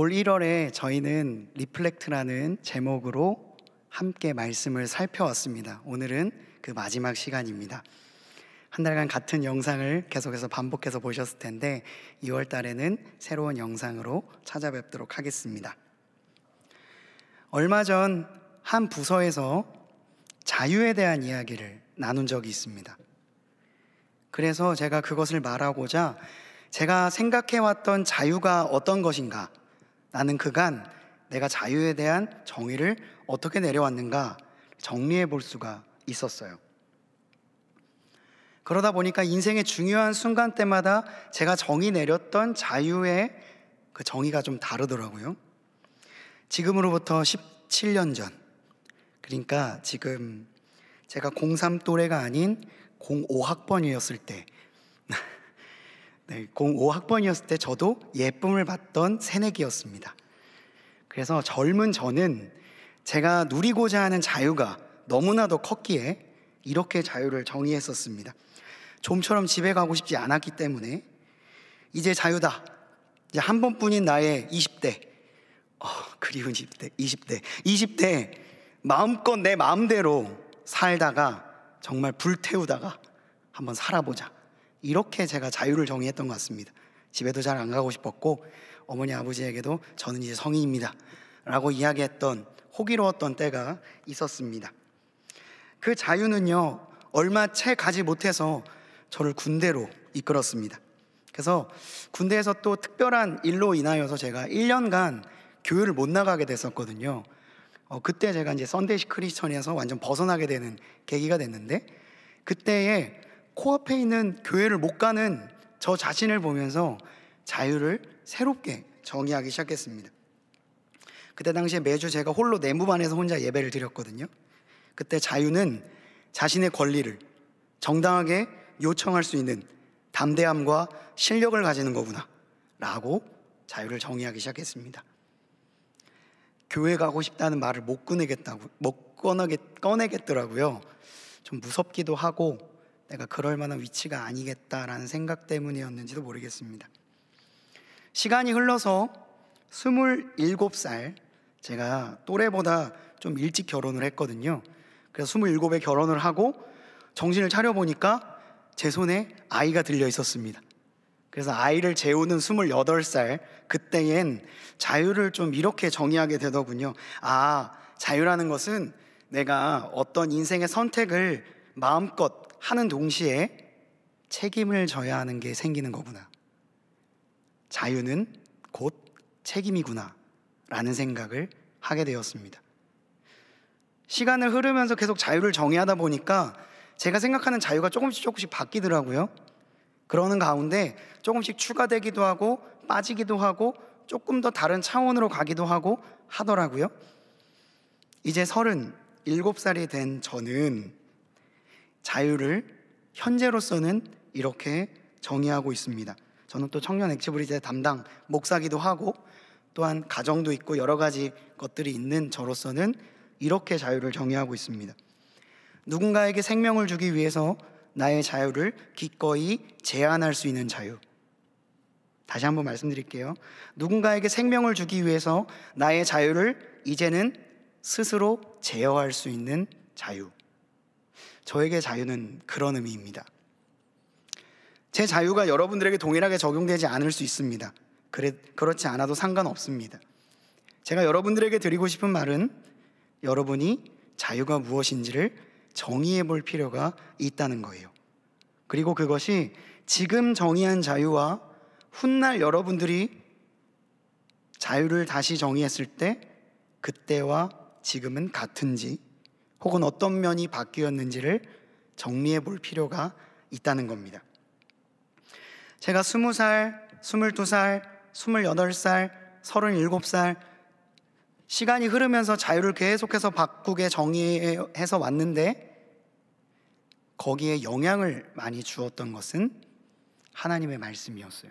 올 1월에 저희는 리플렉트라는 제목으로 함께 말씀을 살펴왔습니다. 오늘은 그 마지막 시간입니다. 한 달간 같은 영상을 계속해서 반복해서 보셨을 텐데 2월 달에는 새로운 영상으로 찾아뵙도록 하겠습니다. 얼마 전 한 부서에서 자유에 대한 이야기를 나눈 적이 있습니다. 그래서 제가 그것을 말하고자 제가 생각해왔던 자유가 어떤 것인가, 나는 그간 내가 자유에 대한 정의를 어떻게 내려왔는가 정리해 볼 수가 있었어요. 그러다 보니까 인생의 중요한 순간 때마다 제가 정의 내렸던 자유의 그 정의가 좀 다르더라고요. 지금으로부터 17년 전, 그러니까 지금 제가 03 또래가 아닌 05학번이었을 때 네, 05학번이었을 때 저도 예쁨을 받던 새내기였습니다. 그래서 젊은 저는 제가 누리고자 하는 자유가 너무나도 컸기에 이렇게 자유를 정의했었습니다. 좀처럼 집에 가고 싶지 않았기 때문에 이제 자유다. 이제 한 번뿐인 나의 20대, 그리운 20대 마음껏 내 마음대로 살다가 정말 불태우다가 한번 살아보자. 이렇게 제가 자유를 정의했던 것 같습니다. 집에도 잘 안 가고 싶었고 어머니 아버지에게도 저는 이제 성인입니다 라고 이야기했던 호기로웠던 때가 있었습니다. 그 자유는요, 얼마 채 가지 못해서 저를 군대로 이끌었습니다. 그래서 군대에서 또 특별한 일로 인하여서 제가 1년간 교회를 못 나가게 됐었거든요. 그때 제가 이제 썬데이 크리스천에서 완전 벗어나게 되는 계기가 됐는데, 그때에 코앞에 있는 교회를 못 가는 저 자신을 보면서 자유를 새롭게 정의하기 시작했습니다. 그때 당시에 매주 제가 홀로 내무반에서 혼자 예배를 드렸거든요. 그때 자유는 자신의 권리를 정당하게 요청할 수 있는 담대함과 실력을 가지는 거구나 라고 자유를 정의하기 시작했습니다. 교회 가고 싶다는 말을 못 꺼내겠더라고요. 좀 무섭기도 하고 내가 그럴 만한 위치가 아니겠다라는 생각 때문이었는지도 모르겠습니다. 시간이 흘러서 27살, 제가 또래보다 좀 일찍 결혼을 했거든요. 그래서 27에 결혼을 하고 정신을 차려보니까 제 손에 아이가 들려 있었습니다. 그래서 아이를 재우는 28살, 그때엔 자유를 좀 이렇게 정의하게 되더군요. 자유라는 것은 내가 어떤 인생의 선택을 마음껏 하는 동시에 책임을 져야 하는 게 생기는 거구나. 자유는 곧 책임이구나 라는 생각을 하게 되었습니다. 시간을 흐르면서 계속 자유를 정의하다 보니까 제가 생각하는 자유가 조금씩 바뀌더라고요. 그러는 가운데 조금씩 추가되기도 하고 빠지기도 하고 조금 더 다른 차원으로 가기도 하고 하더라고요. 이제 37살이 된 저는 자유를 현재로서는 이렇게 정의하고 있습니다. 저는 또 청년 액티비티 담당 목사기도 하고 또한 가정도 있고 여러 가지 것들이 있는 저로서는 이렇게 자유를 정의하고 있습니다. 누군가에게 생명을 주기 위해서 나의 자유를 기꺼이 제한할 수 있는 자유. 다시 한번 말씀드릴게요. 누군가에게 생명을 주기 위해서 나의 자유를 이제는 스스로 제어할 수 있는 자유. 저에게 자유는 그런 의미입니다. 제 자유가 여러분들에게 동일하게 적용되지 않을 수 있습니다. 그렇지 않아도 상관없습니다. 제가 여러분들에게 드리고 싶은 말은 여러분이 자유가 무엇인지를 정의해 볼 필요가 있다는 거예요. 그리고 그것이 지금 정의한 자유와 훗날 여러분들이 자유를 다시 정의했을 때 그때와 지금은 같은지 혹은 어떤 면이 바뀌었는지를 정리해 볼 필요가 있다는 겁니다. 제가 20살, 22살, 28살, 37살 시간이 흐르면서 자유를 계속해서 바꾸게 정의해서 왔는데 거기에 영향을 많이 주었던 것은 하나님의 말씀이었어요.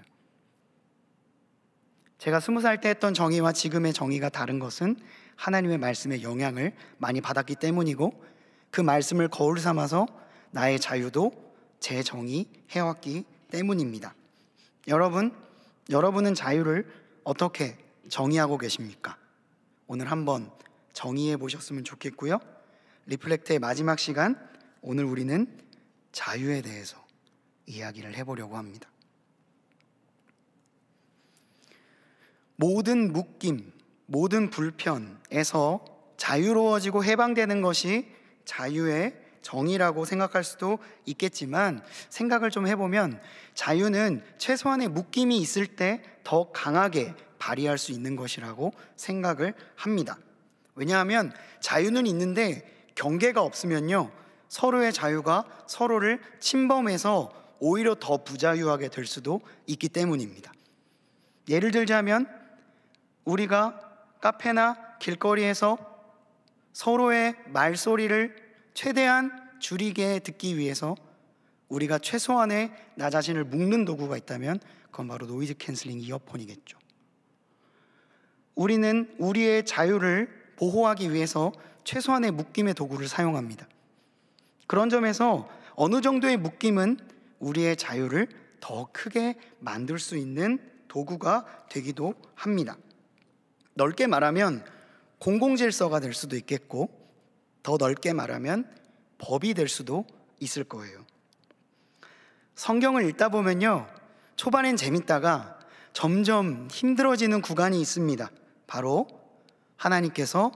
제가 20살 때 했던 정의와 지금의 정의가 다른 것은 하나님의 말씀의 영향을 많이 받았기 때문이고 그 말씀을 거울 삼아서 나의 자유도 재정의해왔기 때문입니다. 여러분은 자유를 어떻게 정의하고 계십니까? 오늘 한번 정의해 보셨으면 좋겠고요. 리플렉트의 마지막 시간, 오늘 우리는 자유에 대해서 이야기를 해보려고 합니다. 모든 묶임, 모든 불편에서 자유로워지고 해방되는 것이 자유의 정의라고 생각할 수도 있겠지만, 생각을 좀 해보면 자유는 최소한의 묶임이 있을 때 더 강하게 발휘할 수 있는 것이라고 생각을 합니다. 왜냐하면 자유는 있는데 경계가 없으면요, 서로의 자유가 서로를 침범해서 오히려 더 부자유하게 될 수도 있기 때문입니다. 예를 들자면 우리가 카페나 길거리에서 서로의 말소리를 최대한 줄이게 듣기 위해서 우리가 최소한의 나 자신을 묶는 도구가 있다면 그건 바로 노이즈 캔슬링 이어폰이겠죠. 우리는 우리의 자유를 보호하기 위해서 최소한의 묶임의 도구를 사용합니다. 그런 점에서 어느 정도의 묶임은 우리의 자유를 더 크게 만들 수 있는 도구가 되기도 합니다. 넓게 말하면 공공질서가 될 수도 있겠고, 더 넓게 말하면 법이 될 수도 있을 거예요. 성경을 읽다 보면요, 초반엔 재밌다가 점점 힘들어지는 구간이 있습니다. 바로 하나님께서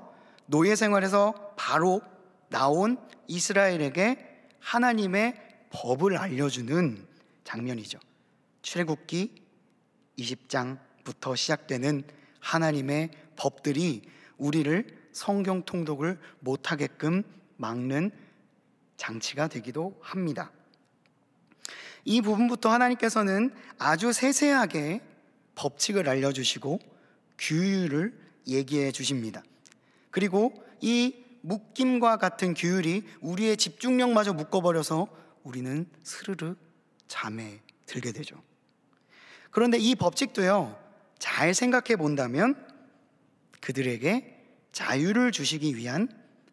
노예 생활에서 바로 나온 이스라엘에게 하나님의 법을 알려주는 장면이죠. 출애굽기 20장부터 시작되는 하나님의 법들이 우리를 성경 통독을 못하게끔 막는 장치가 되기도 합니다. 이 부분부터 하나님께서는 아주 세세하게 법칙을 알려주시고 규율을 얘기해 주십니다. 그리고 이 묶임과 같은 규율이 우리의 집중력마저 묶어버려서 우리는 스르르 잠에 들게 되죠. 그런데 이 법칙도요, 잘 생각해 본다면 그들에게 자유를 주시기 위한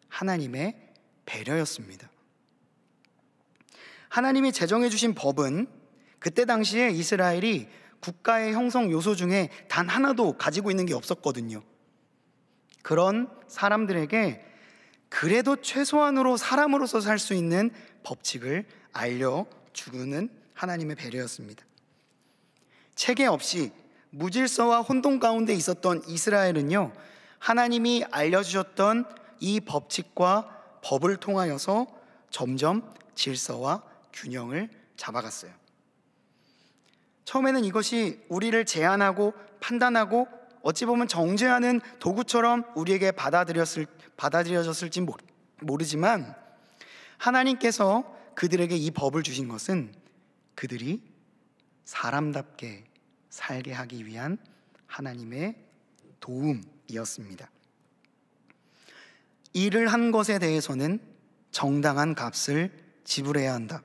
하나님의 배려였습니다. 하나님이 제정해 주신 법은 그때 당시에 이스라엘이 국가의 형성 요소 중에 단 하나도 가지고 있는 게 없었거든요. 그런 사람들에게 그래도 최소한으로 사람으로서 살 수 있는 법칙을 알려주는 하나님의 배려였습니다. 체계 없이 무질서와 혼돈 가운데 있었던 이스라엘은요, 하나님이 알려주셨던 이 법칙과 법을 통하여서 점점 질서와 균형을 잡아갔어요. 처음에는 이것이 우리를 제한하고 판단하고 어찌 보면 정죄하는 도구처럼 우리에게 받아들여졌을지 모르지만, 하나님께서 그들에게 이 법을 주신 것은 그들이 사람답게 살게 하기 위한 하나님의 도움이었습니다. 일을 한 것에 대해서는 정당한 값을 지불해야 한다.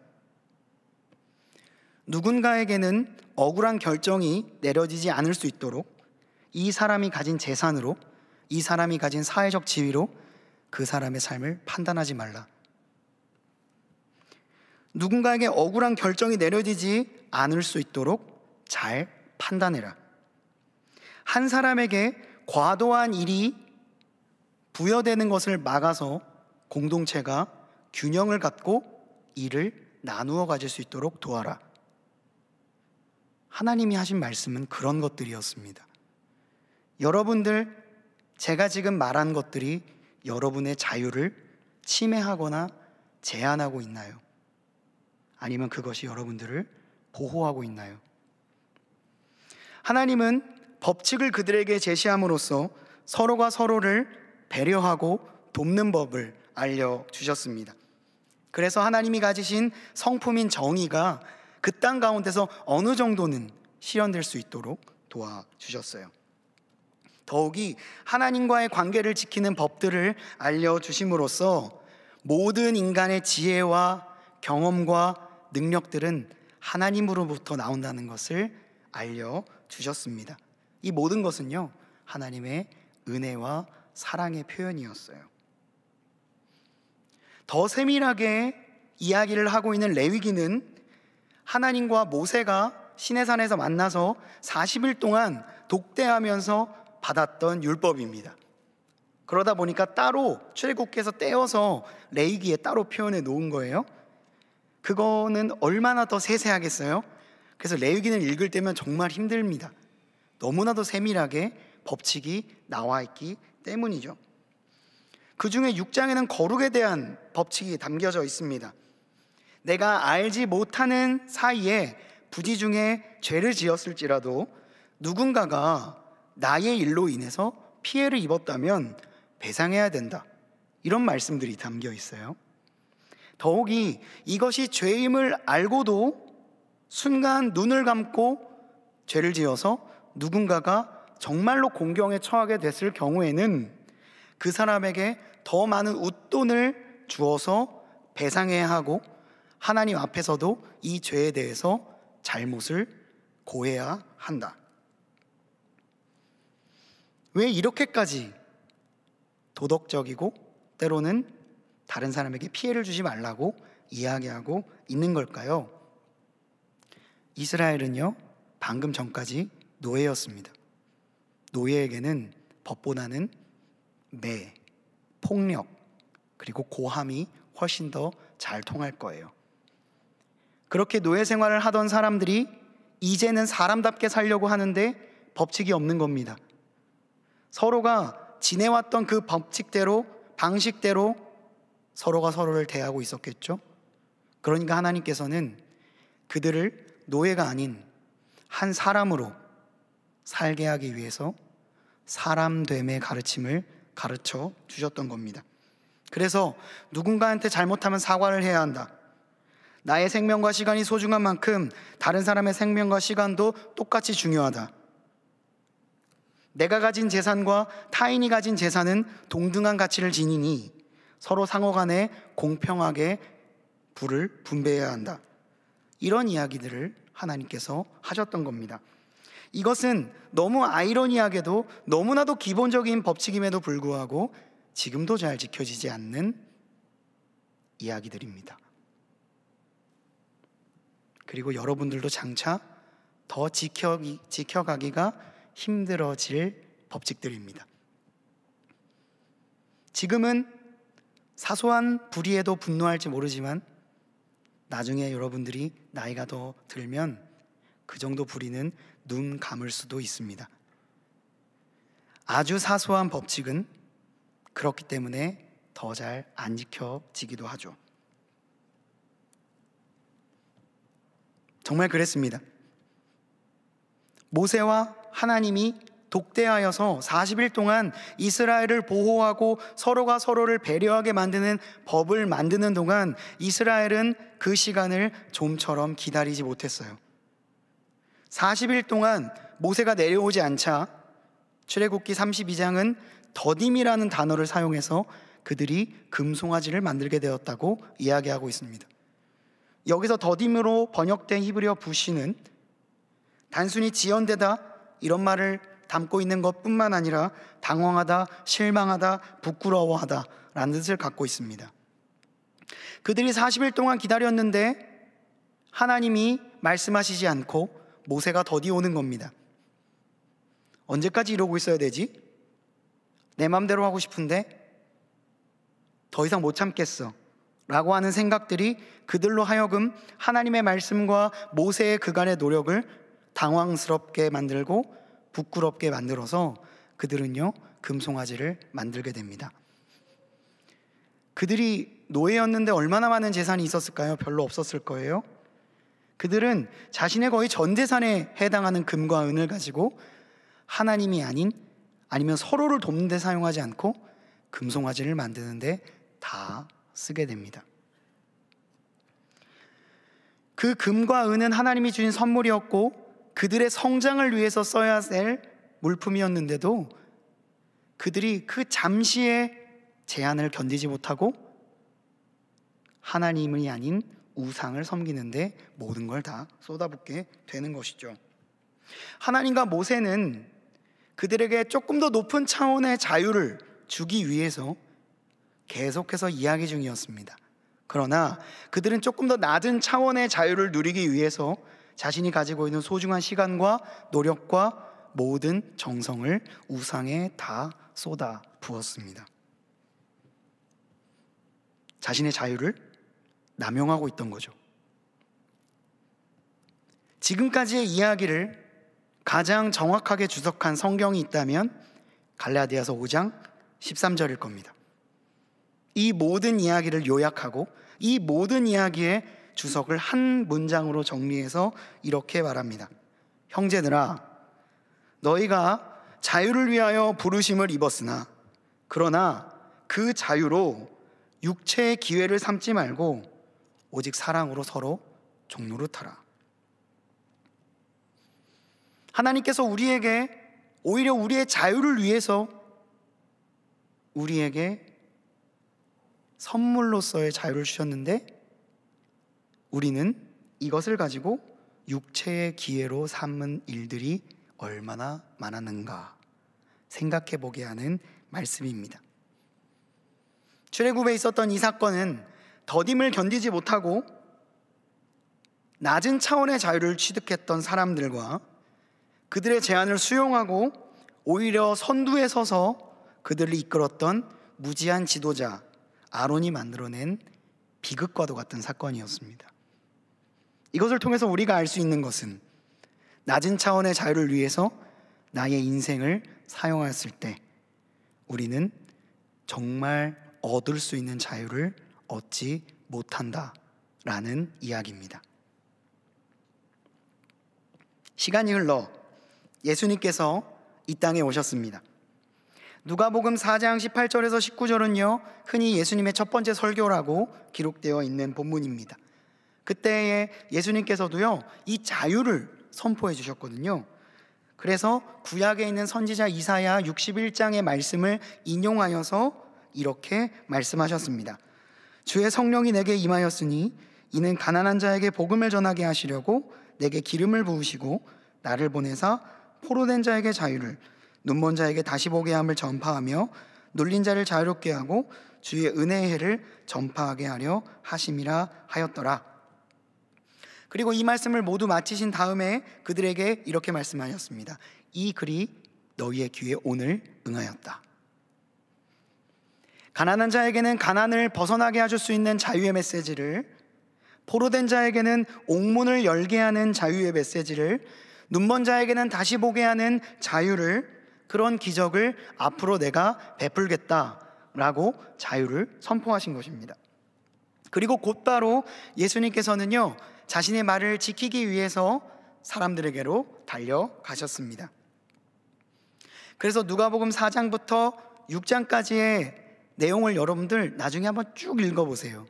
누군가에게는 억울한 결정이 내려지지 않을 수 있도록 이 사람이 가진 재산으로, 이 사람이 가진 사회적 지위로 그 사람의 삶을 판단하지 말라. 누군가에게 억울한 결정이 내려지지 않을 수 있도록 잘 판단해라. 한 사람에게 과도한 일이 부여되는 것을 막아서 공동체가 균형을 갖고 일을 나누어 가질 수 있도록 도와라. 하나님이 하신 말씀은 그런 것들이었습니다. 여러분들, 제가 지금 말한 것들이 여러분의 자유를 침해하거나 제한하고 있나요? 아니면 그것이 여러분들을 보호하고 있나요? 하나님은 법칙을 그들에게 제시함으로써 서로가 서로를 배려하고 돕는 법을 알려주셨습니다. 그래서 하나님이 가지신 성품인 정의가 그 땅 가운데서 어느 정도는 실현될 수 있도록 도와주셨어요. 더욱이 하나님과의 관계를 지키는 법들을 알려주심으로써 모든 인간의 지혜와 경험과 능력들은 하나님으로부터 나온다는 것을 알려주셨습니다. 이 모든 것은요, 하나님의 은혜와 사랑의 표현이었어요. 더 세밀하게 이야기를 하고 있는 레위기는 하나님과 모세가 시내산에서 만나서 40일 동안 독대하면서 받았던 율법입니다. 그러다 보니까 따로 출애굽기에서 떼어서 레위기에 따로 표현해 놓은 거예요. 그거는 얼마나 더 세세하겠어요? 그래서 레위기는 읽을 때면 정말 힘듭니다. 너무나도 세밀하게 법칙이 나와 있기 때문이죠. 그 중에 6장에는 거룩에 대한 법칙이 담겨져 있습니다. 내가 알지 못하는 사이에 부지 중에 죄를 지었을지라도 누군가가 나의 일로 인해서 피해를 입었다면 배상해야 된다, 이런 말씀들이 담겨 있어요. 더욱이 이것이 죄임을 알고도 순간 눈을 감고 죄를 지어서 누군가가 정말로 공경에 처하게 됐을 경우에는 그 사람에게 더 많은 웃돈을 주어서 배상해야 하고, 하나님 앞에서도 이 죄에 대해서 잘못을 고해야 한다. 왜 이렇게까지 도덕적이고 때로는 다른 사람에게 피해를 주지 말라고 이야기하고 있는 걸까요? 이스라엘은요, 방금 전까지 노예였습니다. 노예에게는 법보다는 매, 폭력, 그리고 고함이 훨씬 더 잘 통할 거예요. 그렇게 노예 생활을 하던 사람들이 이제는 사람답게 살려고 하는데 법칙이 없는 겁니다. 서로가 지내왔던 그 법칙대로, 방식대로 서로가 서로를 대하고 있었겠죠. 그러니까 하나님께서는 그들을 노예가 아닌 한 사람으로 살게 하기 위해서 사람됨의 가르침을 가르쳐 주셨던 겁니다. 그래서 누군가한테 잘못하면 사과를 해야 한다. 나의 생명과 시간이 소중한 만큼 다른 사람의 생명과 시간도 똑같이 중요하다. 내가 가진 재산과 타인이 가진 재산은 동등한 가치를 지니니 서로 상호간에 공평하게 부를 분배해야 한다. 이런 이야기들을 하나님께서 하셨던 겁니다. 이것은 너무 아이러니하게도 너무나도 기본적인 법칙임에도 불구하고 지금도 잘 지켜지지 않는 이야기들입니다. 그리고 여러분들도 장차 더 지켜가기가 힘들어질 법칙들입니다. 지금은 사소한 불의에도 분노할지 모르지만 나중에 여러분들이 나이가 더 들면 그 정도 불의는 눈 감을 수도 있습니다. 아주 사소한 법칙은 그렇기 때문에 더 잘 안 지켜지기도 하죠. 정말 그랬습니다. 모세와 하나님이 독대하여서 40일 동안 이스라엘을 보호하고 서로가 서로를 배려하게 만드는 법을 만드는 동안 이스라엘은 그 시간을 좀처럼 기다리지 못했어요. 40일 동안 모세가 내려오지 않자 출애굽기 32장은 더딤이라는 단어를 사용해서 그들이 금송아지를 만들게 되었다고 이야기하고 있습니다. 여기서 더딤으로 번역된 히브리어 부시는 단순히 지연되다 이런 말을 담고 있는 것뿐만 아니라 당황하다, 실망하다, 부끄러워하다 라는 뜻을 갖고 있습니다. 그들이 40일 동안 기다렸는데 하나님이 말씀하시지 않고 모세가 더디 오는 겁니다. 언제까지 이러고 있어야 되지? 내 맘대로 하고 싶은데 더 이상 못 참겠어 라고 하는 생각들이 그들로 하여금 하나님의 말씀과 모세의 그간의 노력을 당황스럽게 만들고 부끄럽게 만들어서 그들은요 금송아지를 만들게 됩니다. 그들이 노예였는데 얼마나 많은 재산이 있었을까요? 별로 없었을 거예요. 그들은 자신의 거의 전 재산에 해당하는 금과 은을 가지고 하나님이 아니면 서로를 돕는 데 사용하지 않고 금송아지를 만드는데 다 쓰게 됩니다. 그 금과 은은 하나님이 주신 선물이었고 그들의 성장을 위해서 써야 할 물품이었는데도 그들이 그 잠시의 제한을 견디지 못하고 하나님이 아닌 우상을 섬기는데 모든 걸 다 쏟아붓게 되는 것이죠. 하나님과 모세는 그들에게 조금 더 높은 차원의 자유를 주기 위해서 계속해서 이야기 중이었습니다. 그러나 그들은 조금 더 낮은 차원의 자유를 누리기 위해서 자신이 가지고 있는 소중한 시간과 노력과 모든 정성을 우상에 다 쏟아 부었습니다. 자신의 자유를 남용하고 있던 거죠. 지금까지의 이야기를 가장 정확하게 주석한 성경이 있다면 갈라디아서 5장 13절일 겁니다. 이 모든 이야기를 요약하고 이 모든 이야기의 주석을 한 문장으로 정리해서 이렇게 말합니다. 형제들아, 너희가 자유를 위하여 부르심을 입었으나 그러나 그 자유로 육체의 기회를 삼지 말고 오직 사랑으로 서로 종노릇하라. 하나님께서 우리에게 오히려 우리의 자유를 위해서 우리에게 선물로서의 자유를 주셨는데 우리는 이것을 가지고 육체의 기회로 삼은 일들이 얼마나 많았는가 생각해 보게 하는 말씀입니다. 출애굽에 있었던 이 사건은 더딤을 견디지 못하고 낮은 차원의 자유를 취득했던 사람들과 그들의 제안을 수용하고 오히려 선두에 서서 그들을 이끌었던 무지한 지도자 아론이 만들어낸 비극과도 같은 사건이었습니다. 이것을 통해서 우리가 알 수 있는 것은 낮은 차원의 자유를 위해서 나의 인생을 사용했을 때 우리는 정말 얻을 수 있는 자유를 얻지 못한다라는 이야기입니다. 시간이 흘러 예수님께서 이 땅에 오셨습니다. 누가복음 4장 18절에서 19절은요 흔히 예수님의 첫 번째 설교라고 기록되어 있는 본문입니다. 그때에 예수님께서도요 이 자유를 선포해 주셨거든요. 그래서 구약에 있는 선지자 이사야 61장의 말씀을 인용하여서 이렇게 말씀하셨습니다. 주의 성령이 내게 임하였으니 이는 가난한 자에게 복음을 전하게 하시려고 내게 기름을 부으시고 나를 보내사 포로된 자에게 자유를, 눈먼 자에게 다시 보게 함을 전파하며 눌린 자를 자유롭게 하고 주의 은혜의 해를 전파하게 하려 하심이라 하였더라. 그리고 이 말씀을 모두 마치신 다음에 그들에게 이렇게 말씀하셨습니다. 이 글이 너희의 귀에 오늘 응하였다. 가난한 자에게는 가난을 벗어나게 해줄 수 있는 자유의 메시지를, 포로된 자에게는 옥문을 열게 하는 자유의 메시지를, 눈먼 자에게는 다시 보게 하는 자유를, 그런 기적을 앞으로 내가 베풀겠다라고 자유를 선포하신 것입니다. 그리고 곧바로 예수님께서는요 자신의 말을 지키기 위해서 사람들에게로 달려가셨습니다. 그래서 누가복음 4장부터 6장까지의 내용을 여러분들 나중에 한번 쭉 읽어보세요.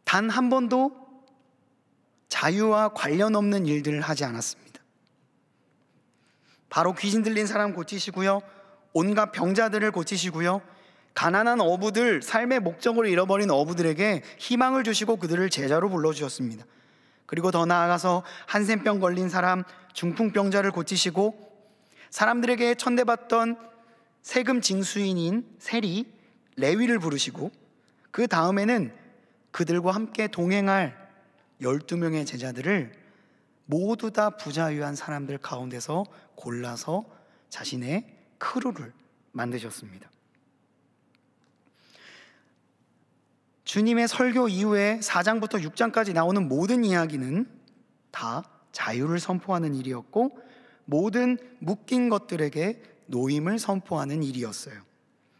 단 한 번도 자유와 관련 없는 일들을 하지 않았습니다. 바로 귀신 들린 사람 고치시고요, 온갖 병자들을 고치시고요, 가난한 어부들, 삶의 목적을 잃어버린 어부들에게 희망을 주시고 그들을 제자로 불러주셨습니다. 그리고 더 나아가서 한센병 걸린 사람, 중풍병자를 고치시고 사람들에게 천대받던 세금 징수인인 세리, 레위를 부르시고 그 다음에는 그들과 함께 동행할 12명의 제자들을 모두 다 부자유한 사람들 가운데서 골라서 자신의 크루를 만드셨습니다. 주님의 설교 이후에 4장부터 6장까지 나오는 모든 이야기는 다 자유를 선포하는 일이었고 모든 묶인 것들에게 노임을 선포하는 일이었어요.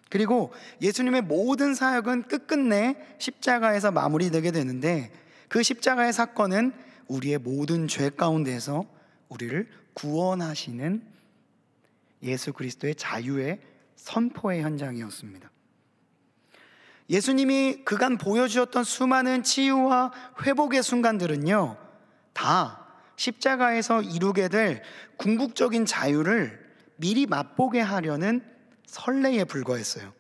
그리고 예수님의 모든 사역은 끝끝내 십자가에서 마무리되게 되는데 그 십자가의 사건은 우리의 모든 죄 가운데서 우리를 구원하시는 예수 그리스도의 자유의 선포의 현장이었습니다. 예수님이 그간 보여주셨던 수많은 치유와 회복의 순간들은요 다 십자가에서 이루게 될 궁극적인 자유를 미리 맛보게 하려는 설레에 불과했어요.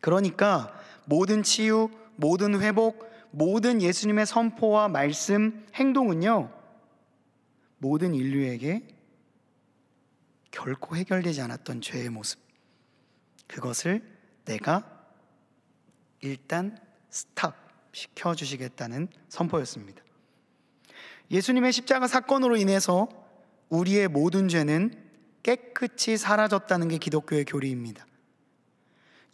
그러니까 모든 치유, 모든 회복, 모든 예수님의 선포와 말씀, 행동은요 모든 인류에게 결코 해결되지 않았던 죄의 모습, 그것을 내가 일단 스탑 시켜주시겠다는 선포였습니다. 예수님의 십자가 사건으로 인해서 우리의 모든 죄는 깨끗이 사라졌다는 게 기독교의 교리입니다.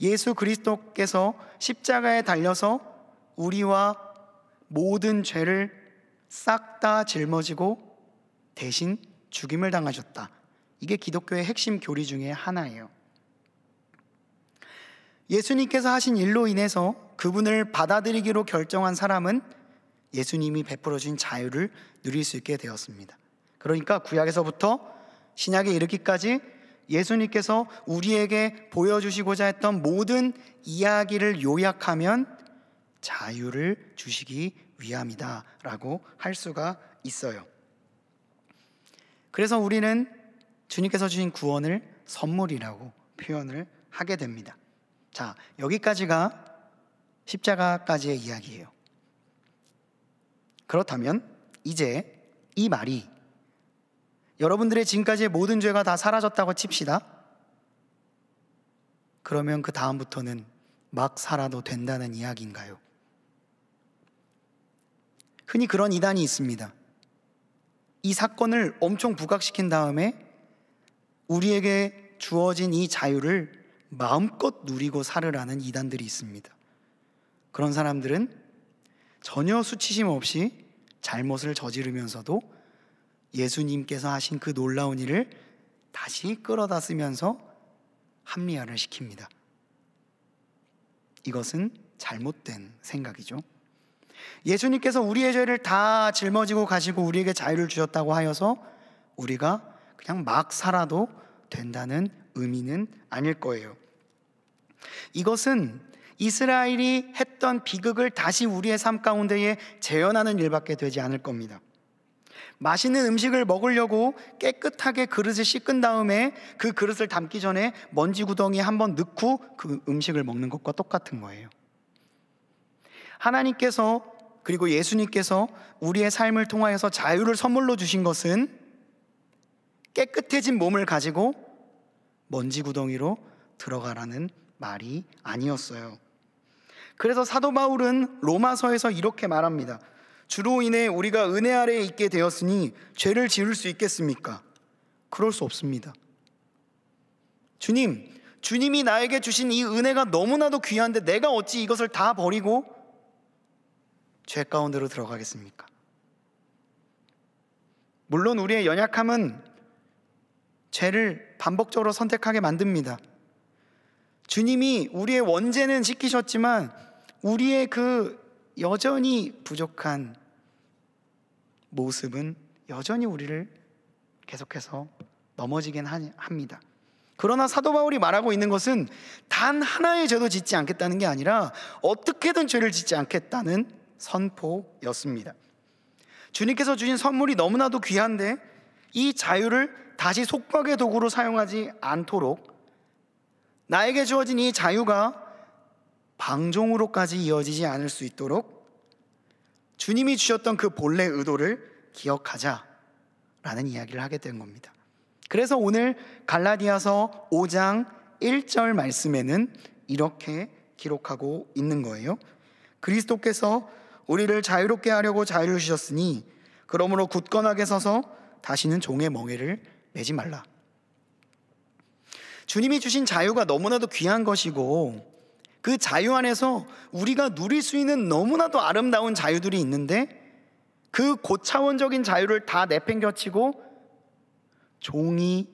예수 그리스도께서 십자가에 달려서 우리와 모든 죄를 싹 다 짊어지고 대신 죽임을 당하셨다. 이게 기독교의 핵심 교리 중에 하나예요. 예수님께서 하신 일로 인해서 그분을 받아들이기로 결정한 사람은 예수님이 베풀어 주신 자유를 누릴 수 있게 되었습니다. 그러니까 구약에서부터 신약에 이르기까지 예수님께서 우리에게 보여주시고자 했던 모든 이야기를 요약하면 자유를 주시기 위함이다 라고 할 수가 있어요. 그래서 우리는 주님께서 주신 구원을 선물이라고 표현을 하게 됩니다. 자, 여기까지가 십자가까지의 이야기예요. 그렇다면 이제 이 말이 여러분들의 지금까지의 모든 죄가 다 사라졌다고 칩시다. 그러면 그 다음부터는 막 살아도 된다는 이야기인가요? 흔히 그런 이단이 있습니다. 이 사건을 엄청 부각시킨 다음에 우리에게 주어진 이 자유를 마음껏 누리고 살으라는 이단들이 있습니다. 그런 사람들은 전혀 수치심 없이 잘못을 저지르면서도 예수님께서 하신 그 놀라운 일을 다시 끌어다 쓰면서 합리화를 시킵니다. 이것은 잘못된 생각이죠. 예수님께서 우리의 죄를 다 짊어지고 가시고 우리에게 자유를 주셨다고 하여서 우리가 그냥 막 살아도 된다는 의미는 아닐 거예요. 이것은 이스라엘이 했던 비극을 다시 우리의 삶 가운데에 재현하는 일밖에 되지 않을 겁니다. 맛있는 음식을 먹으려고 깨끗하게 그릇을 씻은 다음에 그 그릇을 담기 전에 먼지 구덩이에 한번 넣고 그 음식을 먹는 것과 똑같은 거예요. 하나님께서 그리고 예수님께서 우리의 삶을 통하여서 자유를 선물로 주신 것은 깨끗해진 몸을 가지고 먼지 구덩이로 들어가라는 말이 아니었어요. 그래서 사도 바울은 로마서에서 이렇게 말합니다. 주로 인해 우리가 은혜 아래에 있게 되었으니 죄를 지을 수 있겠습니까? 그럴 수 없습니다. 주님이 나에게 주신 이 은혜가 너무나도 귀한데 내가 어찌 이것을 다 버리고 죄 가운데로 들어가겠습니까? 물론 우리의 연약함은 죄를 반복적으로 선택하게 만듭니다. 주님이 우리의 원죄는 씻기셨지만 우리의 그 여전히 부족한 모습은 여전히 우리를 계속해서 넘어지긴 합니다. 그러나 사도 바울이 말하고 있는 것은 단 하나의 죄도 짓지 않겠다는 게 아니라 어떻게든 죄를 짓지 않겠다는 선포였습니다. 주님께서 주신 선물이 너무나도 귀한데 이 자유를 다시 속박의 도구로 사용하지 않도록 나에게 주어진 이 자유가 방종으로까지 이어지지 않을 수 있도록 주님이 주셨던 그 본래 의도를 기억하자라는 이야기를 하게 된 겁니다. 그래서 오늘 갈라디아서 5장 1절 말씀에는 이렇게 기록하고 있는 거예요. 그리스도께서 우리를 자유롭게 하려고 자유를 주셨으니 그러므로 굳건하게 서서 다시는 종의 멍에를 매지 말라. 주님이 주신 자유가 너무나도 귀한 것이고 그 자유 안에서 우리가 누릴 수 있는 너무나도 아름다운 자유들이 있는데 그 고차원적인 자유를 다 내팽겨치고 종이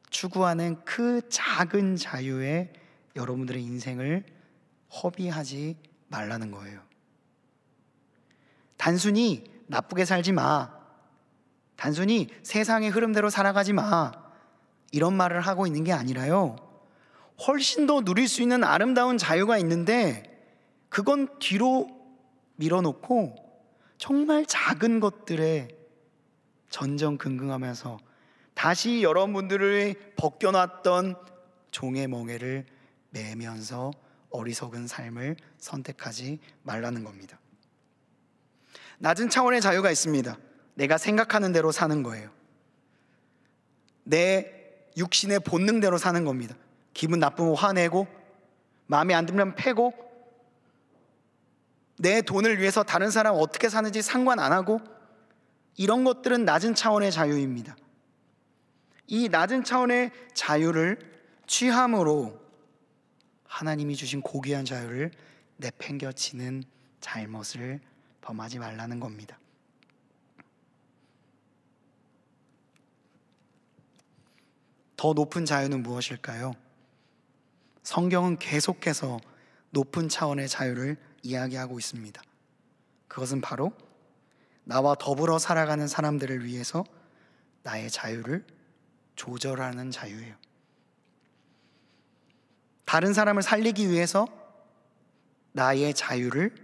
추구하는 그 작은 자유에 여러분들의 인생을 허비하지 말라는 거예요. 단순히 나쁘게 살지 마, 단순히 세상의 흐름대로 살아가지 마, 이런 말을 하고 있는 게 아니라요, 훨씬 더 누릴 수 있는 아름다운 자유가 있는데 그건 뒤로 밀어놓고 정말 작은 것들에 전전긍긍하면서 다시 여러분들의 벗겨놨던 종의 멍에를 매면서 어리석은 삶을 선택하지 말라는 겁니다. 낮은 차원의 자유가 있습니다. 내가 생각하는 대로 사는 거예요. 내 육신의 본능대로 사는 겁니다. 기분 나쁘면 화내고 마음에 안 들면 패고 내 돈을 위해서 다른 사람 어떻게 사는지 상관 안 하고, 이런 것들은 낮은 차원의 자유입니다. 이 낮은 차원의 자유를 취함으로 하나님이 주신 고귀한 자유를 내팽겨치는 잘못을 범하지 말라는 겁니다. 더 높은 자유는 무엇일까요? 성경은 계속해서 높은 차원의 자유를 이야기하고 있습니다. 그것은 바로 나와 더불어 살아가는 사람들을 위해서 나의 자유를 조절하는 자유예요. 다른 사람을 살리기 위해서 나의 자유를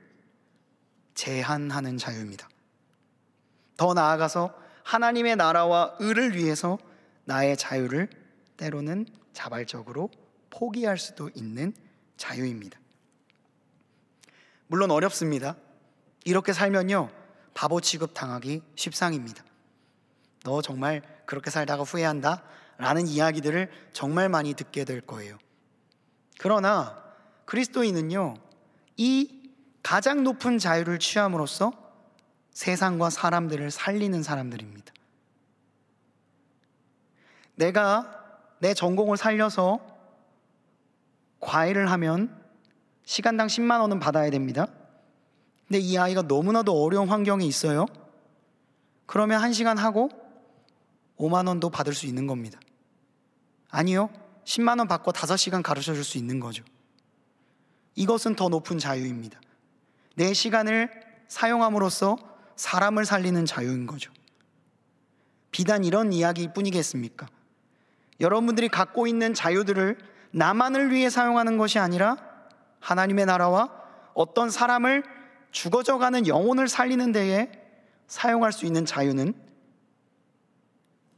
제한하는 자유입니다. 더 나아가서 하나님의 나라와 의를 위해서 나의 자유를 때로는 자발적으로 포기할 수도 있는 자유입니다. 물론 어렵습니다. 이렇게 살면요, 바보 취급 당하기 십상입니다. 너 정말 그렇게 살다가 후회한다? 라는 이야기들을 정말 많이 듣게 될 거예요. 그러나 그리스도인은요, 이 가장 높은 자유를 취함으로써 세상과 사람들을 살리는 사람들입니다. 내가 내 전공을 살려서 과외를 하면 시간당 10만 원은 받아야 됩니다. 근데 이 아이가 너무나도 어려운 환경에 있어요. 그러면 1시간 하고 5만 원도 받을 수 있는 겁니다. 아니요, 10만 원 받고 5시간 가르쳐 줄 수 있는 거죠. 이것은 더 높은 자유입니다. 내 시간을 사용함으로써 사람을 살리는 자유인 거죠. 비단 이런 이야기일 뿐이겠습니까? 여러분들이 갖고 있는 자유들을 나만을 위해 사용하는 것이 아니라 하나님의 나라와 어떤 사람을 죽어져가는 영혼을 살리는 데에 사용할 수 있는 자유는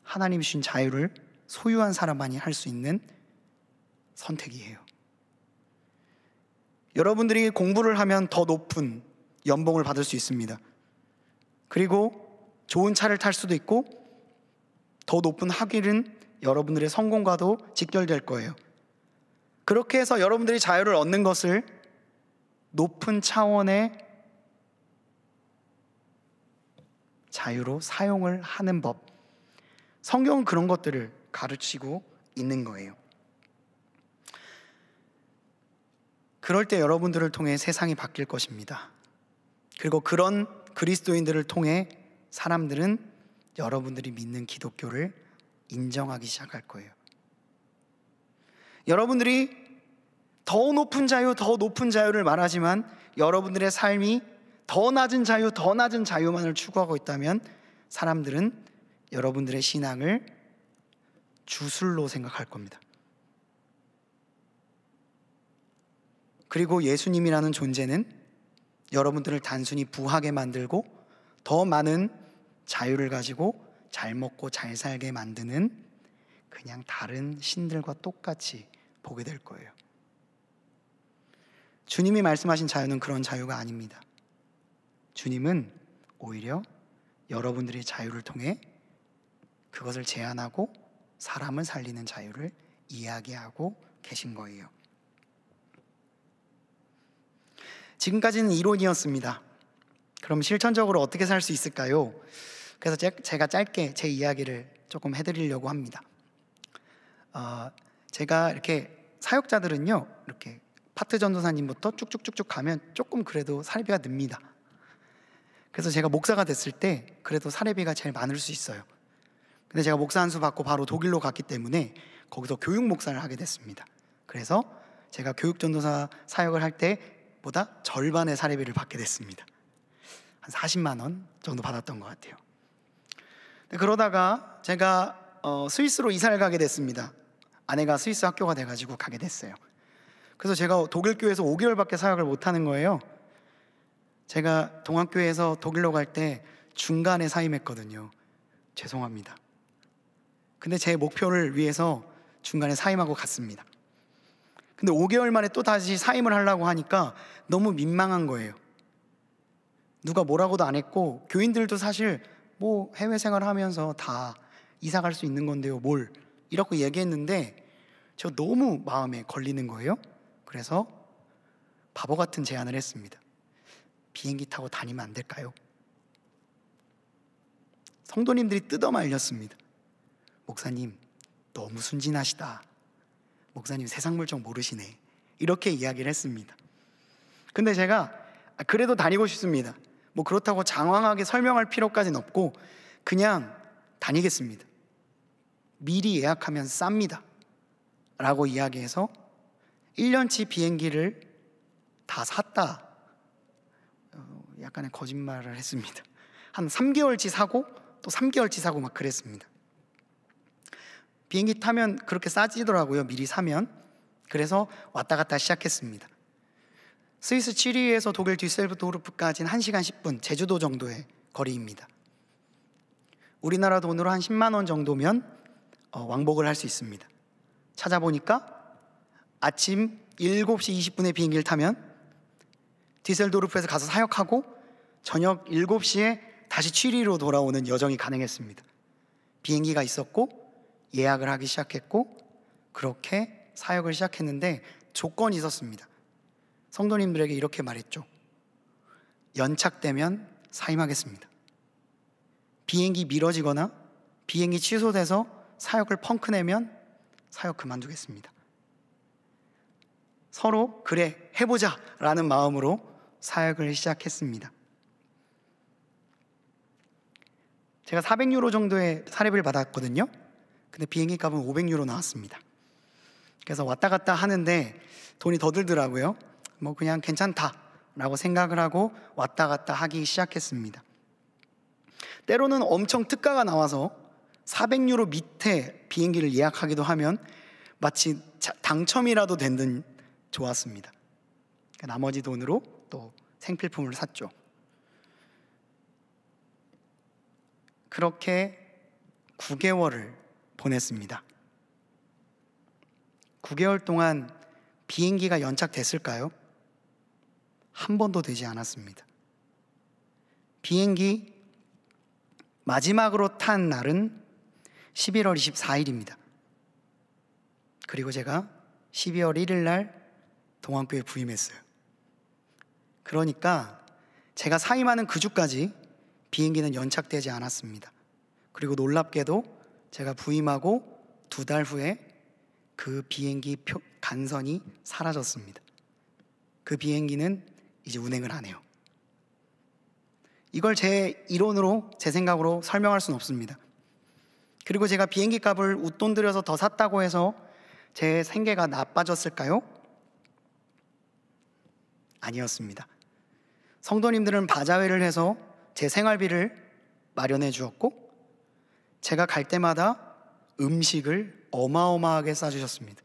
하나님이 주신 자유를 소유한 사람만이 할 수 있는 선택이에요. 여러분들이 공부를 하면 더 높은 연봉을 받을 수 있습니다. 그리고 좋은 차를 탈 수도 있고 더 높은 학위는 여러분들의 성공과도 직결될 거예요. 그렇게 해서 여러분들이 자유를 얻는 것을 높은 차원의 자유로 사용을 하는 법, 성경은 그런 것들을 가르치고 있는 거예요. 그럴 때 여러분들을 통해 세상이 바뀔 것입니다. 그리고 그런 그리스도인들을 통해 사람들은 여러분들이 믿는 기독교를 인정하기 시작할 거예요. 여러분들이 더 높은 자유, 더 높은 자유를 말하지만 여러분들의 삶이 더 낮은 자유, 더 낮은 자유만을 추구하고 있다면 사람들은 여러분들의 신앙을 주술로 생각할 겁니다. 그리고 예수님이라는 존재는 여러분들을 단순히 부하게 만들고 더 많은 자유를 가지고 잘 먹고 잘 살게 만드는 그냥 다른 신들과 똑같이 보게 될 거예요. 주님이 말씀하신 자유는 그런 자유가 아닙니다. 주님은 오히려 여러분들의 자유를 통해 그것을 제한하고 사람을 살리는 자유를 이야기하고 계신 거예요. 지금까지는 이론이었습니다. 그럼 실천적으로 어떻게 살 수 있을까요? 그래서 제가 짧게 제 이야기를 조금 해드리려고 합니다. 제가 이렇게 사역자들은요, 이렇게 파트 전도사님부터 쭉쭉쭉쭉 가면 조금 그래도 사례비가 늡니다. 그래서 제가 목사가 됐을 때 그래도 사례비가 제일 많을 수 있어요. 근데 제가 목사 한 수 받고 바로 독일로 갔기 때문에 거기서 교육 목사를 하게 됐습니다. 그래서 제가 교육 전도사 사역을 할 때보다 절반의 사례비를 받게 됐습니다. 한 40만 원 정도 받았던 것 같아요. 그러다가 제가 스위스로 이사를 가게 됐습니다. 아내가 스위스 학교가 돼가지고 가게 됐어요. 그래서 제가 독일 교회에서 5개월밖에 사역을 못하는 거예요. 제가 동학교에서 독일로 갈 때 중간에 사임했거든요. 죄송합니다. 근데 제 목표를 위해서 중간에 사임하고 갔습니다. 근데 5개월 만에 또 다시 사임을 하려고 하니까 너무 민망한 거예요. 누가 뭐라고도 안 했고, 교인들도 사실 뭐 해외 생활하면서 다 이사 갈 수 있는 건데요, 뭘 이렇게 얘기했는데 저 너무 마음에 걸리는 거예요. 그래서 바보 같은 제안을 했습니다. 비행기 타고 다니면 안 될까요? 성도님들이 뜯어 말렸습니다. 목사님, 너무 순진하시다. 목사님 세상 물정 모르시네. 이렇게 이야기를 했습니다. 근데 제가 그래도 다니고 싶습니다. 뭐 그렇다고 장황하게 설명할 필요까지는 없고 그냥 다니겠습니다. 미리 예약하면 쌉니다 라고 이야기해서 1년치 비행기를 다 샀다. 약간의 거짓말을 했습니다. 한 3개월치 사고 또 3개월치 사고 막 그랬습니다. 비행기 타면 그렇게 싸지더라고요, 미리 사면. 그래서 왔다 갔다 시작했습니다. 스위스 치리히에서 독일 뒤셀도르프까지는 1시간 10분, 제주도 정도의 거리입니다. 우리나라 돈으로 한 10만 원 정도면 왕복을 할 수 있습니다. 찾아보니까 아침 7시 20분에 비행기를 타면 디셀도르프에서 가서 사역하고 저녁 7시에 다시 취리로 돌아오는 여정이 가능했습니다. 비행기가 있었고 예약을 하기 시작했고 그렇게 사역을 시작했는데 조건이 있었습니다. 성도님들에게 이렇게 말했죠. 연착되면 사임하겠습니다. 비행기 미뤄지거나 비행기 취소돼서 사역을 펑크 내면 사역 그만두겠습니다. 서로 그래 해보자 라는 마음으로 사역을 시작했습니다. 제가 400유로 정도의 사례비를 받았거든요. 근데 비행기 값은 500유로 나왔습니다. 그래서 왔다 갔다 하는데 돈이 더 들더라고요. 뭐 그냥 괜찮다 라고 생각을 하고 왔다 갔다 하기 시작했습니다. 때로는 엄청 특가가 나와서 400유로 밑에 비행기를 예약하기도 하면 마치 당첨이라도 된 듯 좋았습니다. 나머지 돈으로 또 생필품을 샀죠. 그렇게 9개월을 보냈습니다. 9개월 동안 비행기가 연착됐을까요? 한 번도 되지 않았습니다. 비행기 마지막으로 탄 날은 11월 24일입니다. 그리고 제가 12월 1일 날 동안교회에 부임했어요. 그러니까 제가 사임하는 그 주까지 비행기는 연착되지 않았습니다. 그리고 놀랍게도 제가 부임하고 2달 후에 그 비행기 간선이 사라졌습니다. 그 비행기는 이제 운행을 안 해요. 이걸 제 이론으로, 제 생각으로 설명할 수는 없습니다. 그리고 제가 비행기 값을 웃돈 들여서 더 샀다고 해서 제 생계가 나빠졌을까요? 아니었습니다. 성도님들은 바자회를 해서 제 생활비를 마련해 주었고 제가 갈 때마다 음식을 어마어마하게 싸주셨습니다.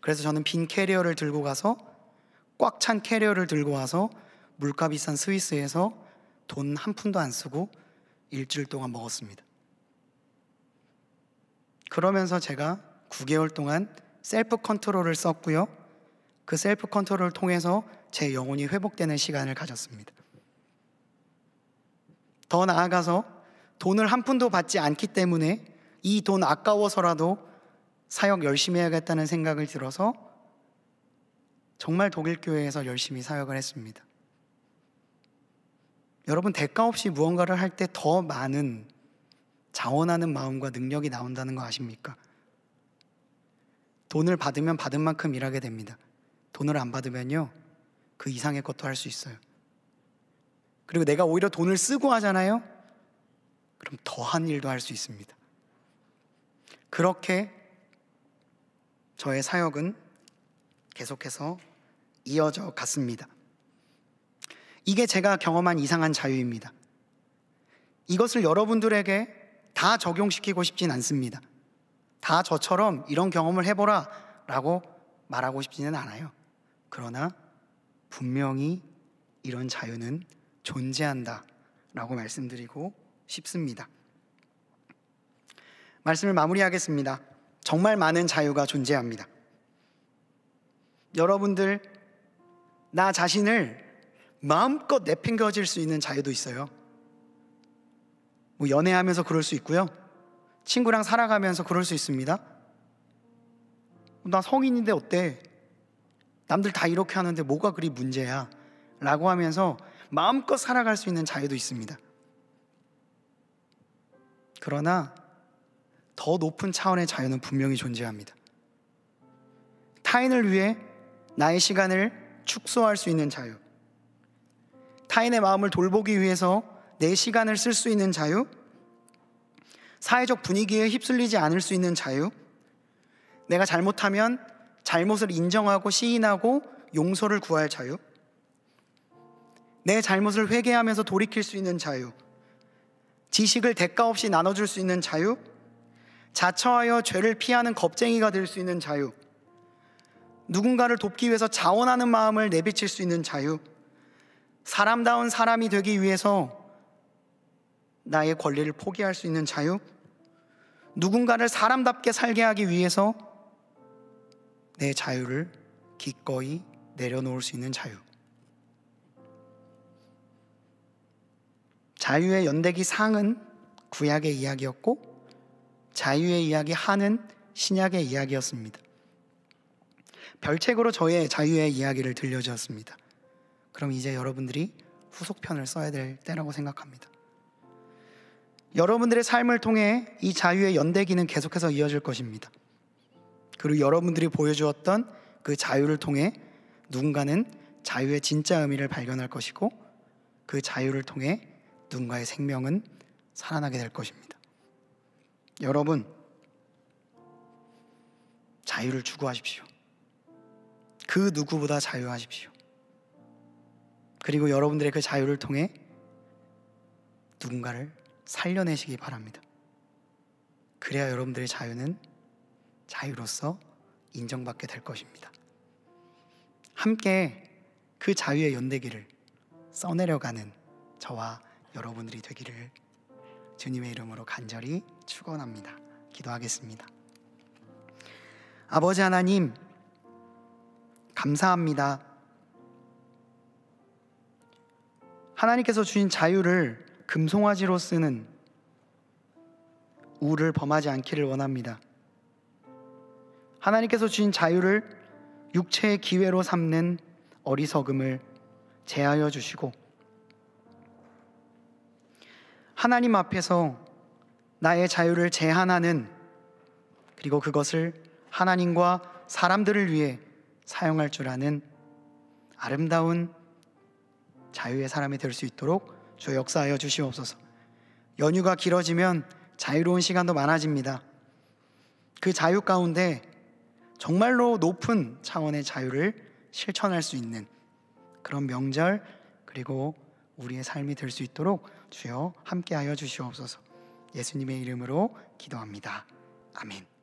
그래서 저는 빈 캐리어를 들고 가서 꽉 찬 캐리어를 들고 와서 물가 비싼 스위스에서 돈 한 푼도 안 쓰고 일주일 동안 먹었습니다. 그러면서 제가 9개월 동안 셀프 컨트롤을 썼고요. 그 셀프 컨트롤을 통해서 제 영혼이 회복되는 시간을 가졌습니다. 더 나아가서 돈을 한 푼도 받지 않기 때문에 이 돈 아까워서라도 사역 열심히 해야겠다는 생각을 들어서 정말 독일교회에서 열심히 사역을 했습니다. 여러분, 대가 없이 무언가를 할 때 더 많은 자원하는 마음과 능력이 나온다는 거 아십니까? 돈을 받으면 받은 만큼 일하게 됩니다. 돈을 안 받으면요, 그 이상의 것도 할 수 있어요. 그리고 내가 오히려 돈을 쓰고 하잖아요? 그럼 더한 일도 할 수 있습니다. 그렇게 저의 사역은 계속해서 이어져 갔습니다. 이게 제가 경험한 이상한 자유입니다. 이것을 여러분들에게 다 적용시키고 싶진 않습니다. 다 저처럼 이런 경험을 해보라 라고 말하고 싶지는 않아요. 그러나 분명히 이런 자유는 존재한다 라고 말씀드리고 싶습니다. 말씀을 마무리하겠습니다. 정말 많은 자유가 존재합니다. 여러분들, 나 자신을 마음껏 내팽겨칠 수 있는 자유도 있어요. 뭐 연애하면서 그럴 수 있고요, 친구랑 살아가면서 그럴 수 있습니다. 나 성인인데 어때? 남들 다 이렇게 하는데 뭐가 그리 문제야? 라고 하면서 마음껏 살아갈 수 있는 자유도 있습니다. 그러나 더 높은 차원의 자유는 분명히 존재합니다. 타인을 위해 나의 시간을 축소할 수 있는 자유, 타인의 마음을 돌보기 위해서 내 시간을 쓸 수 있는 자유, 사회적 분위기에 휩쓸리지 않을 수 있는 자유, 내가 잘못하면 잘못을 인정하고 시인하고 용서를 구할 자유, 내 잘못을 회개하면서 돌이킬 수 있는 자유, 지식을 대가 없이 나눠줄 수 있는 자유, 자처하여 죄를 피하는 겁쟁이가 될 수 있는 자유, 누군가를 돕기 위해서 자원하는 마음을 내비칠 수 있는 자유, 사람다운 사람이 되기 위해서 나의 권리를 포기할 수 있는 자유, 누군가를 사람답게 살게 하기 위해서 내 자유를 기꺼이 내려놓을 수 있는 자유. 자유의 연대기 상은 구약의 이야기였고 자유의 이야기 하는 신약의 이야기였습니다. 별책으로 저의 자유의 이야기를 들려주었습니다. 그럼 이제 여러분들이 후속편을 써야 될 때라고 생각합니다. 여러분들의 삶을 통해 이 자유의 연대기는 계속해서 이어질 것입니다. 그리고 여러분들이 보여주었던 그 자유를 통해 누군가는 자유의 진짜 의미를 발견할 것이고 그 자유를 통해 누군가의 생명은 살아나게 될 것입니다. 여러분, 자유를 추구하십시오. 그 누구보다 자유하십시오. 그리고 여러분들의 그 자유를 통해 누군가를 살려내시기 바랍니다. 그래야 여러분들의 자유는 자유로서 인정받게 될 것입니다. 함께 그 자유의 연대기를 써내려가는 저와 여러분들이 되기를 주님의 이름으로 간절히 축원합니다. 기도하겠습니다. 아버지 하나님, 감사합니다. 하나님께서 주신 자유를 금송아지로 쓰는 우를 범하지 않기를 원합니다. 하나님께서 주신 자유를 육체의 기회로 삼는 어리석음을 제하여 주시고 하나님 앞에서 나의 자유를 제한하는, 그리고 그것을 하나님과 사람들을 위해 사용할 줄 아는 아름다운 자유의 사람이 될 수 있도록 주 역사하여 주시옵소서. 연휴가 길어지면 자유로운 시간도 많아집니다. 그 자유 가운데 정말로 높은 차원의 자유를 실천할 수 있는 그런 명절, 그리고 우리의 삶이 될 수 있도록 주여 함께하여 주시옵소서. 예수님의 이름으로 기도합니다. 아멘.